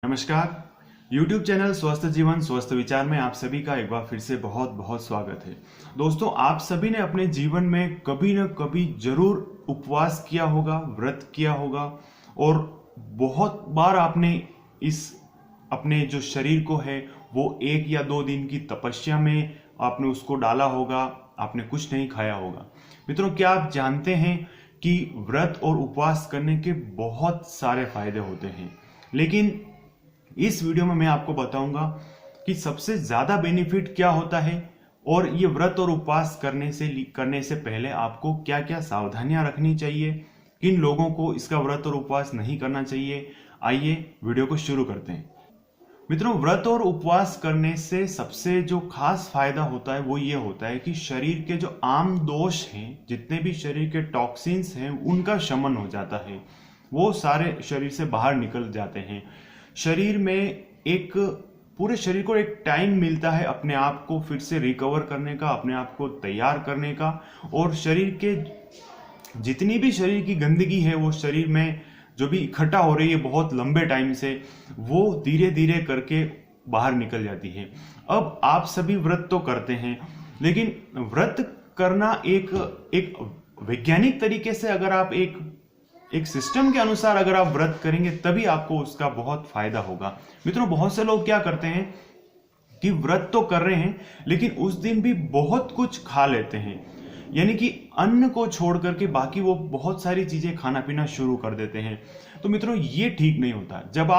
नमस्कार। YouTube channel स्वस्थ जीवन स्वस्थ विचार में आप सभी का एक बार फिर से बहुत बहुत स्वागत है। दोस्तों, आप सभी ने अपने जीवन में कभी न कभी जरूर उपवास किया होगा, व्रत किया होगा और बहुत बार आपने इस अपने जो शरीर को है वो 1 या 2 दिन की तपस्या में आपने उसको डाला होगा, आपने कुछ नहीं खाया होगा। मित्रों, क्या आप जानते हैं कि व्रत और उपवास करने के बहुत सारे फायदे होते हैं, लेकिन इस वीडियो में मैं आपको बताऊंगा कि सबसे ज्यादा बेनिफिट क्या होता है और ये व्रत और उपवास करने से पहले आपको क्या क्या सावधानियां रखनी चाहिए, किन लोगों को इसका व्रत और उपवास नहीं करना चाहिए। आइए वीडियो को शुरू करते हैं। मित्रों, व्रत और उपवास करने से सबसे जो खास फायदा होता है वो ये होता है कि शरीर के जो आम दोष हैं, जितने भी शरीर के टॉक्सिन्स हैं, उनका शमन हो जाता है। वो सारे शरीर से बाहर निकल जाते हैं। शरीर में पूरे शरीर को एक टाइम मिलता है अपने आप को फिर से रिकवर करने का, अपने आप को तैयार करने का, और शरीर के जितनी भी शरीर की गंदगी है वो शरीर में जो भी इकट्ठा हो रही है बहुत लंबे टाइम से, वो धीरे धीरे करके बाहर निकल जाती है। अब आप सभी व्रत तो करते हैं, लेकिन व्रत करना एक वैज्ञानिक तरीके से अगर आप एक सिस्टम के अनुसार अगर आप व्रत करेंगे तभी आपको उसका बहुत फायदा होगा। मित्रों, बहुत से लोग क्या करते हैं कि व्रत तो कर रहे हैं लेकिन उस दिन भी बहुत कुछ खा लेते हैं, यानी कि अन्न को छोड़ करके बाकी वो बहुत सारी चीजें खाना पीना शुरू कर देते हैं। तो मित्रों, ये ठीक नहीं होता। जब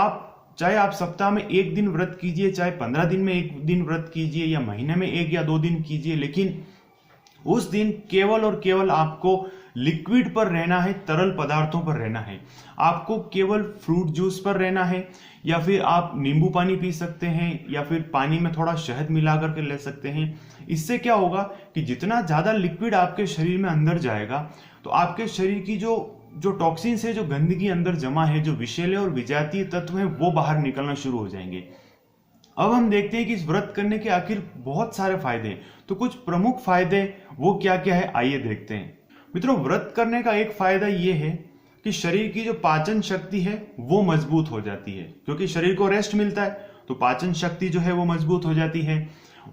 चाहे आप सप्ताह में 1 दिन व्रत कीजिए, चाहे 15 दिन में 1 दिन व्रत कीजिए, या महीने में 1 या 2 दिन कीजिए, लेकिन उस दिन केवल और केवल आपको लिक्विड पर रहना है, तरल पदार्थों पर रहना है। आपको केवल फ्रूट जूस पर रहना है, या फिर आप नींबू पानी पी सकते हैं, या फिर पानी में थोड़ा शहद मिला करके ले सकते हैं। इससे क्या होगा कि जितना ज्यादा लिक्विड आपके शरीर में अंदर जाएगा तो आपके शरीर की जो टॉक्सिन्स है, जो गंदगी अंदर जमा है, जो विषैले और विजातीय तत्व है, वो बाहर निकलना शुरू हो जाएंगे। अब हम देखते हैं कि इस व्रत करने के आखिर बहुत सारे फायदे हैं। तो कुछ प्रमुख फायदे वो क्या क्या है, आइए देखते हैं। मित्रों, व्रत करने का एक फायदा ये है कि शरीर की जो पाचन शक्ति है वो मजबूत हो जाती है, क्योंकि शरीर को रेस्ट मिलता है तो पाचन शक्ति जो है वो मजबूत हो जाती है।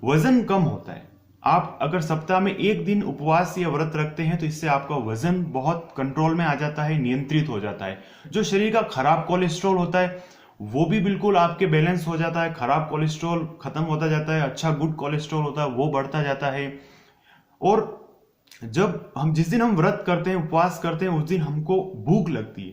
वजन कम होता है। आप अगर सप्ताह में 1 दिन उपवास या व्रत रखते हैं तो इससे आपका वजन बहुत कंट्रोल में आ जाता है, नियंत्रित हो जाता है। जो शरीर का खराब कोलेस्ट्रॉल होता है वो भी बिल्कुल आपके बैलेंस हो जाता है, खराब कोलेस्ट्रॉल खत्म होता जाता है, अच्छा गुड कोलेस्ट्रॉल होता है वो बढ़ता जाता है। और जिस दिन हम व्रत करते हैं, उपवास करते हैं, उस दिन हमको भूख लगती है।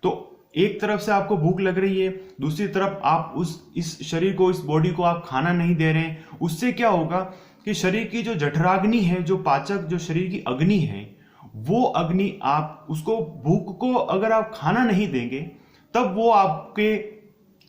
तो एक तरफ से आपको भूख लग रही है, दूसरी तरफ आप इस शरीर को, इस बॉडी को आप खाना नहीं दे रहे हैं। उससे क्या होगा कि शरीर की जो जठराग्नि है, जो पाचक, जो शरीर की अग्नि है, वो अग्नि आप उसको, भूख को अगर आप खाना नहीं देंगे तब वो आपके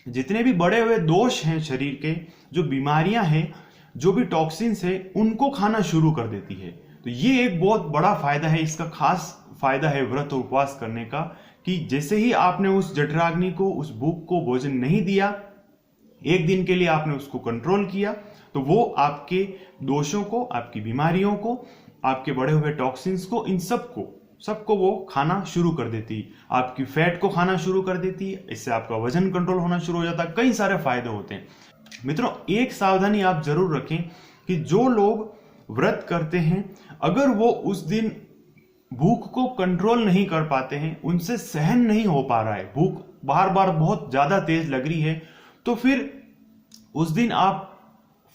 जितने भी बड़े हुए दोष हैं शरीर के, जो बीमारियां हैं, जो भी टॉक्सिन्स है, उनको खाना शुरू कर देती है। तो ये एक बहुत बड़ा फायदा है, इसका खास फायदा है व्रत और उपवास करने का, कि जैसे ही आपने उस जठराग्नि को, उस भूख को भोजन नहीं दिया, 1 दिन के लिए आपने उसको कंट्रोल किया, तो वो आपके दोषों को, आपकी बीमारियों को, आपके बढ़े हुए टॉक्सिन्स को, इन सबको वो खाना शुरू कर देती है। आपकी फैट को खाना शुरू कर देती है। इससे आपका वजन कंट्रोल होना शुरू हो जाता है। कई सारे फायदे होते हैं। मित्रों, एक सावधानी आप जरूर रखें कि जो लोग व्रत करते हैं, अगर वो उस दिन भूख को कंट्रोल नहीं कर पाते हैं, उनसे सहन नहीं हो पा रहा है, भूख बार बार बहुत ज्यादा तेज लग रही है, तो फिर उस दिन आप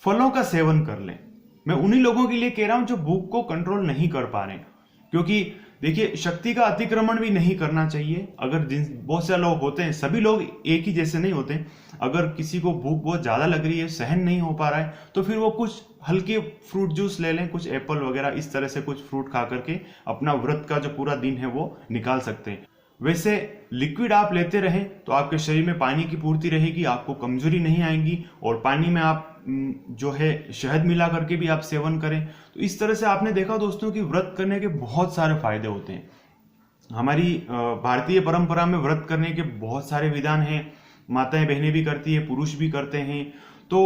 फलों का सेवन कर लें। मैं उन्हीं लोगों के लिए कह रहा हूं जो भूख को कंट्रोल नहीं कर पा रहे हैं, क्योंकि देखिए, शक्ति का अतिक्रमण भी नहीं करना चाहिए। अगर बहुत से लोग होते हैं, सभी लोग एक ही जैसे नहीं होते। अगर किसी को भूख बहुत ज्यादा लग रही है, सहन नहीं हो पा रहा है, तो फिर वो कुछ हल्के फ्रूट जूस ले लें, कुछ एप्पल वगैरह, इस तरह से कुछ फ्रूट खा करके अपना व्रत का जो पूरा दिन है वो निकाल सकते हैं। वैसे लिक्विड आप लेते रहें तो आपके शरीर में पानी की पूर्ति रहेगी, आपको कमजोरी नहीं आएगी, और पानी में आप जो है शहद मिला करके भी आप सेवन करें। तो इस तरह से आपने देखा दोस्तों कि व्रत करने के बहुत सारे फायदे होते हैं। हमारी भारतीय परंपरा में व्रत करने के बहुत सारे विधान हैं। माताएं बहनें भी करती है, पुरुष भी करते हैं। तो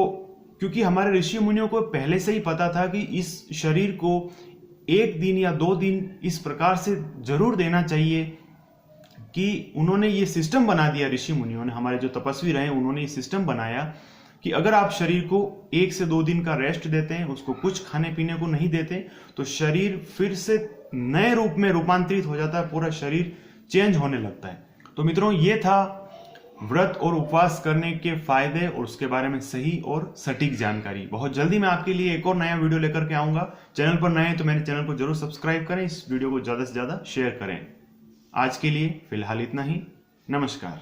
क्योंकि हमारे ऋषि मुनियों को पहले से ही पता था कि इस शरीर को 1 दिन या 2 दिन इस प्रकार से जरूर देना चाहिए कि उन्होंने ये सिस्टम बना दिया, ऋषि मुनियों ने, हमारे जो तपस्वी रहे उन्होंने ये सिस्टम बनाया कि अगर आप शरीर को 1 से 2 दिन का रेस्ट देते हैं, उसको कुछ खाने पीने को नहीं देते, तो शरीर फिर से नए रूप में रूपांतरित हो जाता है, पूरा शरीर चेंज होने लगता है। तो मित्रों, ये था व्रत और उपवास करने के फायदे और उसके बारे में सही और सटीक जानकारी। बहुत जल्दी मैं आपके लिए एक और नया वीडियो लेकर के आऊंगा। चैनल पर नए हैं तो मेरे चैनल को जरूर सब्सक्राइब करें, इस वीडियो को ज्यादा से ज्यादा शेयर करें। आज के लिए फिलहाल इतना ही। नमस्कार।